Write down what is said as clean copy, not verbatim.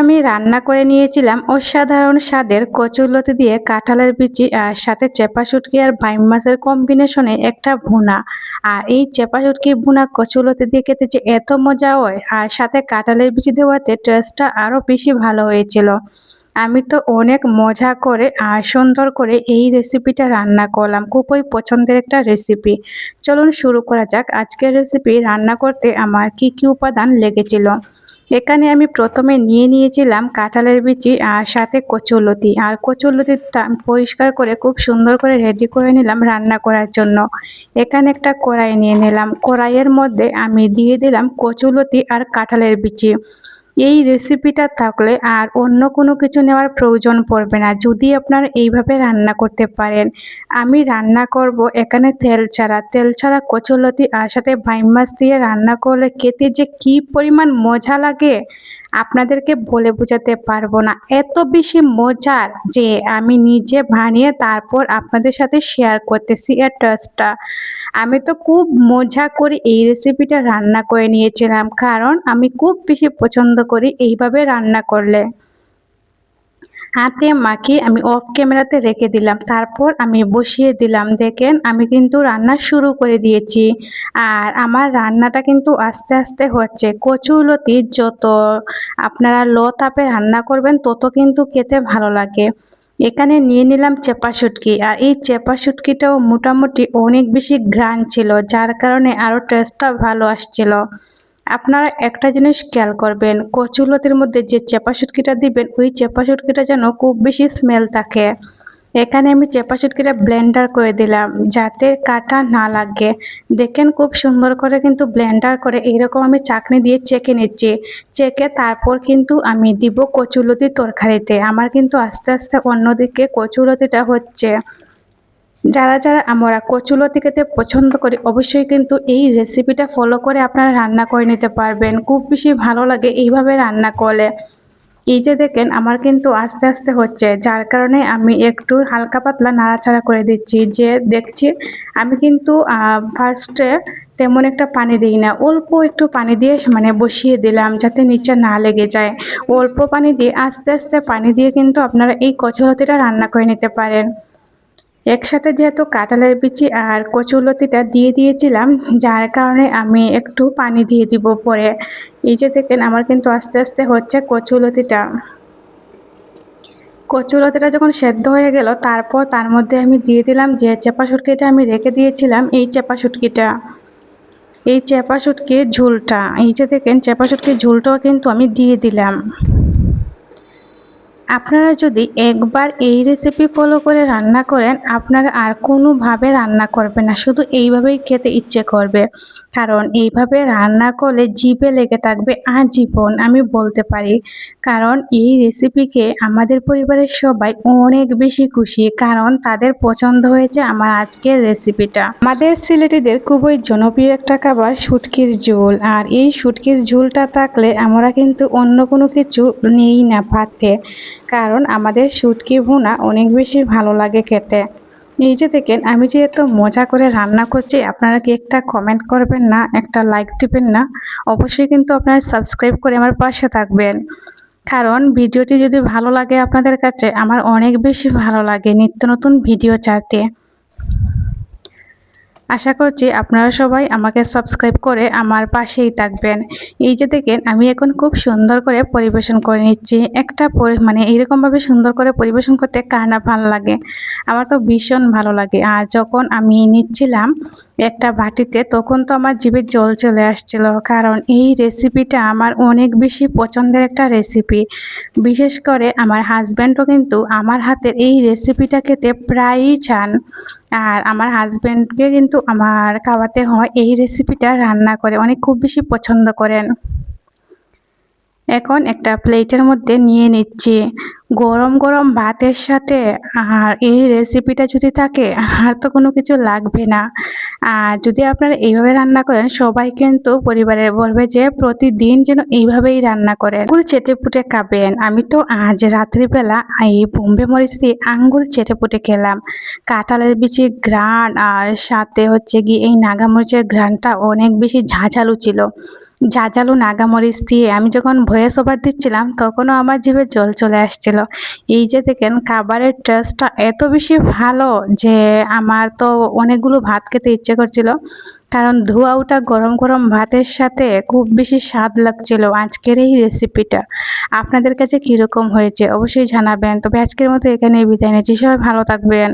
আমি রান্না করে নিয়েছিলাম অসাধারণ স্বাদের কচুরলতি দিয়ে কাঁঠালের বিচি আর সাথে চেপা শুটকি আর বাইম মাছের কম্বিনেশনে একটা ভুনা। আর এই চেপা শুটকি ভুনা কচুরলতি দিয়ে খেতে যে এত মজা হয়, আর সাথে কাঁঠালের বিচি দেওয়াতে টেস্টটা আরো বেশি ভালো হয়েছিল। আমি তো অনেক মজা করে আর সুন্দর করে এই রেসিপিটা রান্না করলাম, খুবই পছন্দের একটা রেসিপি। চলুন শুরু করা যাক। আজকের রেসিপি রান্না করতে আমার কি কি উপাদান লেগেছিল। এখানে আমি প্রথমে নিয়ে নিয়েছিলাম কাঁঠালের বিচি আর সাথে কচুরলতি, আর কচুরলতিটা পরিষ্কার করে খুব সুন্দর করে রেডি করে নিলাম রান্না করার জন্য। এখানে একটা কড়াই নিয়ে নিলাম, কড়াইয়ের মধ্যে আমি দিয়ে দিলাম কচুরলতি আর কাঁঠালের বিচি। এই রেসিপিটা থাকলে আর অন্য কোনো কিছু নেওয়ার প্রয়োজন পড়বে না, যদি আপনারা এইভাবে রান্না করতে পারেন। আমি রান্না করব এখানে তেল ছাড়া কচুরলতি আর সাথে বাইম মাছ দিয়ে রান্না করলে খেতে যে কি পরিমাণ মজা লাগে আপনাদেরকে বলে বোঝাতে পারবো না। এত বেশি মজার যে আমি নিজে বানিয়ে তারপর আপনাদের সাথে শেয়ার করতেছি এর টেস্টটা। আমি তো খুব মজা করে এই রেসিপিটা রান্না করে নিয়েছিলাম, কারণ আমি খুব বেশি পছন্দ করি এইভাবে রান্না করলে। হাতে মাখিয়ে আমি অফ ক্যামেরাতে রেখে দিলাম, তারপর আমি বসিয়ে দিলাম। দেখেন আমি কিন্তু রান্না শুরু করে দিয়েছি, আর আমার রান্নাটা কিন্তু আস্তে আস্তে হচ্ছে। কচুরলতি যত আপনারা লো তাপে রান্না করবেন তত কিন্তু খেতে ভালো লাগে। এখানে নিয়ে নিলাম চেপা শুটকি, আর এই চেপা শুটকিটাও মোটামুটি অনেক বেশি ঘ্রাণ ছিল, যার কারণে আরও টেস্টটা ভালো আসছিল। আপনারা একটা জিনিস খেয়াল করবেন, কচুরলতির মধ্যে যে চেপা শুটকিটা দিবেন ওই চেপা শুটকিটা যেন খুব বেশি স্মেল থাকে। এখানে আমি চেপা শুটকিটা ব্লেন্ডার করে দিলাম যাতে কাটা না লাগে। দেখেন খুব সুন্দর করে কিন্তু ব্লেন্ডার করে এইরকম আমি চাকনি দিয়ে চেকে নিচ্ছি। চেকে তারপর কিন্তু আমি দিব কচুরলতির তরকারিতে। আমার কিন্তু আস্তে আস্তে অন্যদিকে কচুরলতিটা হচ্ছে। যারা যারা আমরা কচুরলতি খেতে পছন্দ করি অবশ্যই কিন্তু এই রেসিপিটা ফলো করে আপনারা রান্না করে নিতে পারবেন, খুব বেশি ভালো লাগে এইভাবে রান্না করলে। এই যে দেখেন আমার কিন্তু আস্তে আস্তে হচ্ছে, যার কারণে আমি একটু হালকা পাতলা নাড়াচাড়া করে দিচ্ছি। যে দেখছি আমি কিন্তু ফার্স্টে তেমন একটা পানি দিই না, অল্প একটু পানি দিয়ে মানে বসিয়ে দিলাম যাতে নিচে না লেগে যায়। অল্প পানি দিয়ে আস্তে আস্তে পানি দিয়ে কিন্তু আপনারা এই কচুরলতিটা রান্না করে নিতে পারেন। একসাথে যেহেতু কাঁঠালের বিচি আর কচুরলতিটা দিয়ে দিয়েছিলাম, যার কারণে আমি একটু পানি দিয়ে দিব পরে। এই যে দেখেন আমার কিন্তু আস্তে আস্তে হচ্ছে কচুরলতিটা যখন সেদ্ধ হয়ে গেল তারপর তার মধ্যে আমি দিয়ে দিলাম যে চেপা শুটকিটা আমি রেখে দিয়েছিলাম, এই চেপা শুটকির ঝোলটা। এই যে দেখেন চেপা শুটকির ঝোলটাও কিন্তু আমি দিয়ে দিলাম। আপনারা যদি একবার এই রেসিপি ফলো করে রান্না করেন আপনারা আর কোনোভাবে রান্না করবেন না, শুধু এইভাবেই খেতে ইচ্ছে করবে। কারণ এইভাবে রান্না করলে জিভে লেগে থাকবে আজীবন, আমি বলতে পারি। কারণ এই রেসিপিকে আমাদের পরিবারের সবাই অনেক বেশি খুশি, কারণ তাদের পছন্দ হয়েছে আমার আজকের রেসিপিটা। আমাদের সিলেটিদের খুবই জনপ্রিয় একটা খাবার শুটকির ঝোল, আর এই শুটকির ঝোলটা থাকলে আমরা কিন্তু অন্য কোনো কিছু নেই না ভাতে, কারণ আমাদের শুটকি ভুনা অনেক বেশি ভালো লাগে খেতে। এই যে দেখেন আমি যে এত মজা করে রান্না করছি, আপনারা কি একটা কমেন্ট করবেন না, একটা লাইক দিবেন না? অবশ্যই কিন্তু আপনারা সাবস্ক্রাইব করে আমার পাশে থাকবেন, কারণ ভিডিওটি যদি ভালো লাগে আপনাদের কাছে আমার অনেক বেশি ভালো লাগে নিত্য নতুন ভিডিও ছাড়তে। আশা করছি আপনারা সবাই আমাকে সাবস্ক্রাইব করে আমার পাশেই থাকবেন। এই যে দেখেন আমি এখন খুব সুন্দর করে পরিবেশন করে নিচ্ছি। একটা মানে এইরকমভাবে সুন্দর করে পরিবেশন করতে কার না ভালো লাগে, আমার তো ভীষণ ভালো লাগে। আর যখন আমি নিচ্ছিলাম একটা বাটিতে তখন তো আমার জিভে জল চলে আসছিল, কারণ এই রেসিপিটা আমার অনেক বেশি পছন্দের একটা রেসিপি। বিশেষ করে আমার হাজব্যান্ডও কিন্তু আমার হাতের এই রেসিপিটা খেতে প্রায়ই চান, আর আমার হাজব্যান্ডকে কিন্তু আমার খাওয়াতে হয় এই রেসিপিটা রান্না করে অনেক খুব বেশি পছন্দ করেন। এখন একটা প্লেটের মধ্যে নিয়ে নিচ্ছি গরম গরম ভাতের সাথে, আর এই রেসিপিটা যদি থাকে আর তো কোনো কিছু লাগবে না। আর যদি আপনারা এইভাবে রান্না করেন সবাই কিন্তু পরিবারের বলবে যে প্রতিদিন যেন এইভাবেই রান্না করেন। আঙ্গুল চেটে পুটে খাবেন। আমি তো আজ রাত্রিবেলা এই বোম্বে মরিচ দিয়ে আঙ্গুল চেটে পুটে খেলাম। কাঁঠালের বিচি ঘ্রাণ আর সাথে হচ্ছে গিয়ে এই নাগামরিচের ঘ্রাণটা অনেক বেশি ঝাঁঝালু ছিল, ঝাঁঝালো নাগামরিচ দিয়ে আমি যখন ভয়েস ওভার দিচ্ছিলাম তখনও আমার জিভে জল চলে আসছিল। এই যে দেখেন খাবারের টেস্টটা এত বেশি ভালো যে আমার তো অনেকগুলো ভাত খেতে ইচ্ছে করছিল। কারণ ধোয়া ওঠা গরম গরম ভাতের সাথে খুব বেশি স্বাদ লাগছিল আজকের এই রেসিপিটা। আপনাদের কাছে কীরকম হয়েছে অবশ্যই জানাবেন। তবে আজকের মতো এখানেই বিদায় নিচ্ছি। সবাই ভালো থাকবেন।